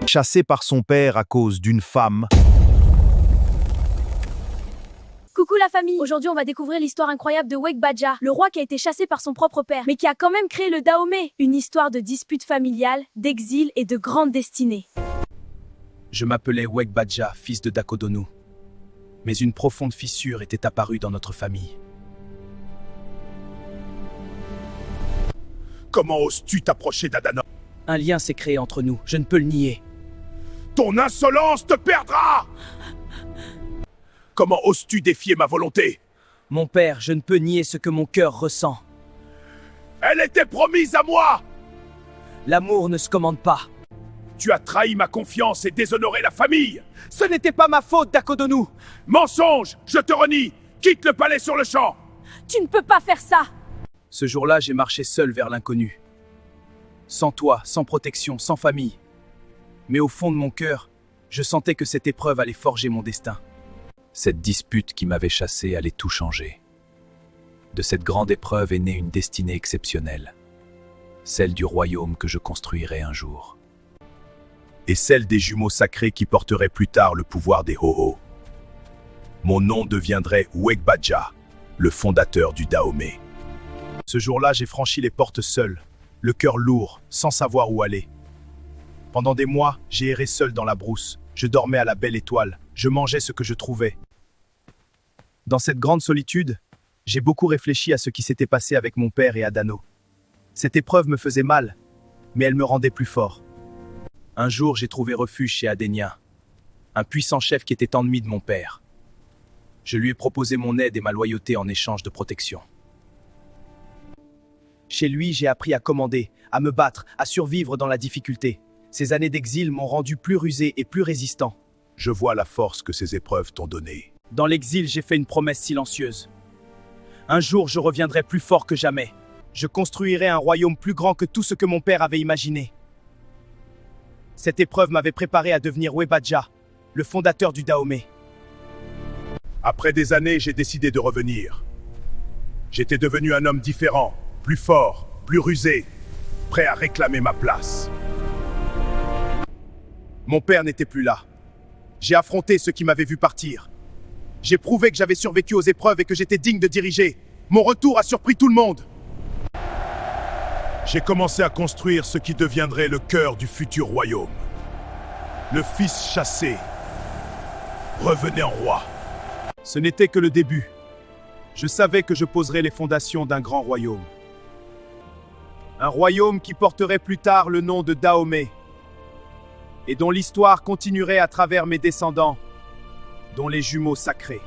Chassé par son père à cause d'une femme. Coucou la famille. Aujourd'hui, on va découvrir l'histoire incroyable de Wegbaja, le roi qui a été chassé par son propre père, mais qui a quand même créé le Dahomey. Une histoire de disputes familiales, d'exil et de grande destinée. Je m'appelais Wegbaja, fils de Dakodonu. Mais une profonde fissure était apparue dans notre famille. Comment oses-tu t'approcher d'Adana? Un lien s'est créé entre nous, je ne peux le nier. Ton insolence te perdra! Comment oses-tu défier ma volonté? Mon père, je ne peux nier ce que mon cœur ressent. Elle était promise à moi! L'amour ne se commande pas. Tu as trahi ma confiance et déshonoré la famille! Ce n'était pas ma faute, Dakodonu! Mensonge! Je te renie! Quitte le palais sur le champ! Tu ne peux pas faire ça! Ce jour-là, j'ai marché seul vers l'inconnu. Sans toi, sans protection, sans famille. Mais au fond de mon cœur, je sentais que cette épreuve allait forger mon destin. Cette dispute qui m'avait chassé allait tout changer. De cette grande épreuve est née une destinée exceptionnelle. Celle du royaume que je construirai un jour. Et celle des jumeaux sacrés qui porteraient plus tard le pouvoir des Ho-Ho. Mon nom deviendrait Wegbaja, le fondateur du Dahomey. Ce jour-là, j'ai franchi les portes seul, le cœur lourd, sans savoir où aller. Pendant des mois, j'ai erré seul dans la brousse. Je dormais à la belle étoile. Je mangeais ce que je trouvais. Dans cette grande solitude, j'ai beaucoup réfléchi à ce qui s'était passé avec mon père et Adano. Cette épreuve me faisait mal, mais elle me rendait plus fort. Un jour, j'ai trouvé refuge chez Adenia, un puissant chef qui était ennemi de mon père. Je lui ai proposé mon aide et ma loyauté en échange de protection. Chez lui, j'ai appris à commander, à me battre, à survivre dans la difficulté. Ces années d'exil m'ont rendu plus rusé et plus résistant. Je vois la force que ces épreuves t'ont donnée. Dans l'exil, j'ai fait une promesse silencieuse. Un jour, je reviendrai plus fort que jamais. Je construirai un royaume plus grand que tout ce que mon père avait imaginé. Cette épreuve m'avait préparé à devenir Wegbaja, le fondateur du Dahomey. Après des années, j'ai décidé de revenir. J'étais devenu un homme différent, plus fort, plus rusé, prêt à réclamer ma place. Mon père n'était plus là. J'ai affronté ceux qui m'avaient vu partir. J'ai prouvé que j'avais survécu aux épreuves et que j'étais digne de diriger. Mon retour a surpris tout le monde. J'ai commencé à construire ce qui deviendrait le cœur du futur royaume. Le fils chassé revenait en roi. Ce n'était que le début. Je savais que je poserais les fondations d'un grand royaume. Un royaume qui porterait plus tard le nom de Dahomey. Et dont l'histoire continuerait à travers mes descendants, dont les jumeaux sacrés.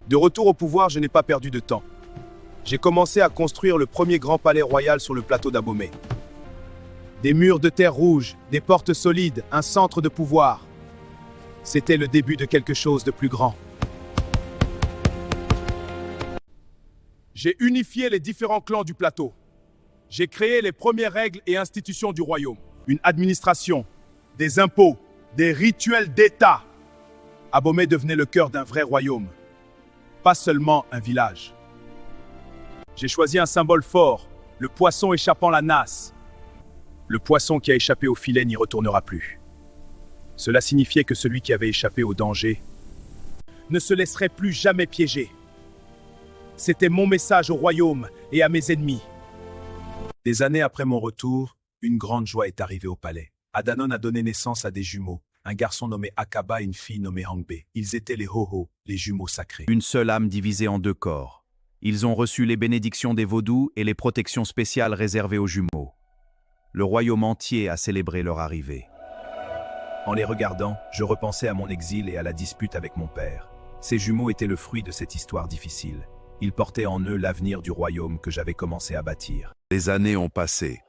De retour au pouvoir, je n'ai pas perdu de temps. J'ai commencé à construire le premier grand palais royal sur le plateau d'Abomey. Des murs de terre rouge, des portes solides, un centre de pouvoir. C'était le début de quelque chose de plus grand. J'ai unifié les différents clans du plateau. J'ai créé les premières règles et institutions du royaume. Une administration, des impôts, des rituels d'État. Abomey devenait le cœur d'un vrai royaume, pas seulement un village. J'ai choisi un symbole fort, le poisson échappant la nasse. Le poisson qui a échappé au filet n'y retournera plus. Cela signifiait que celui qui avait échappé au danger ne se laisserait plus jamais piéger. C'était mon message au royaume et à mes ennemis. Des années après mon retour, une grande joie est arrivée au palais. Adanon a donné naissance à des jumeaux, un garçon nommé Akaba et une fille nommée Hangbe. Ils étaient les Ho-Ho, les jumeaux sacrés. Une seule âme divisée en deux corps. Ils ont reçu les bénédictions des vaudous et les protections spéciales réservées aux jumeaux. Le royaume entier a célébré leur arrivée. En les regardant, je repensais à mon exil et à la dispute avec mon père. Ces jumeaux étaient le fruit de cette histoire difficile. Ils portaient en eux l'avenir du royaume que j'avais commencé à bâtir. Les années ont passé.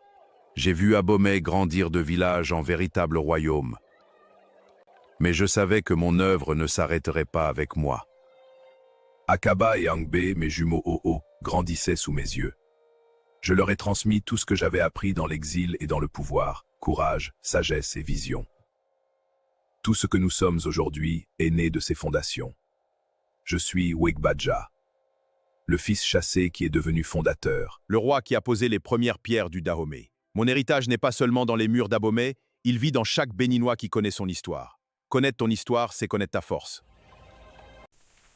J'ai vu Abomey grandir de village en véritable royaume. Mais je savais que mon œuvre ne s'arrêterait pas avec moi. Akaba et Hangbe, mes jumeaux Ho-Ho, grandissaient sous mes yeux. Je leur ai transmis tout ce que j'avais appris dans l'exil et dans le pouvoir, courage, sagesse et vision. Tout ce que nous sommes aujourd'hui est né de ces fondations. Je suis Wegbaja, le fils chassé qui est devenu fondateur. Le roi qui a posé les premières pierres du Dahomey. Mon héritage n'est pas seulement dans les murs d'Abomey, Il vit dans chaque Béninois qui connaît son histoire. Connaître ton histoire, c'est connaître ta force.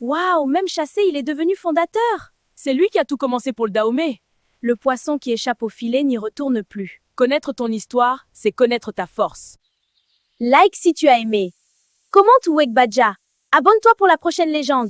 Waouh, même chassé, il est devenu fondateur. C'est lui qui a tout commencé pour le Dahomey. Le poisson qui échappe au filet n'y retourne plus. Connaître ton histoire, c'est connaître ta force. Like si tu as aimé. Commente Wake Badja. Abonne-toi pour la prochaine légende.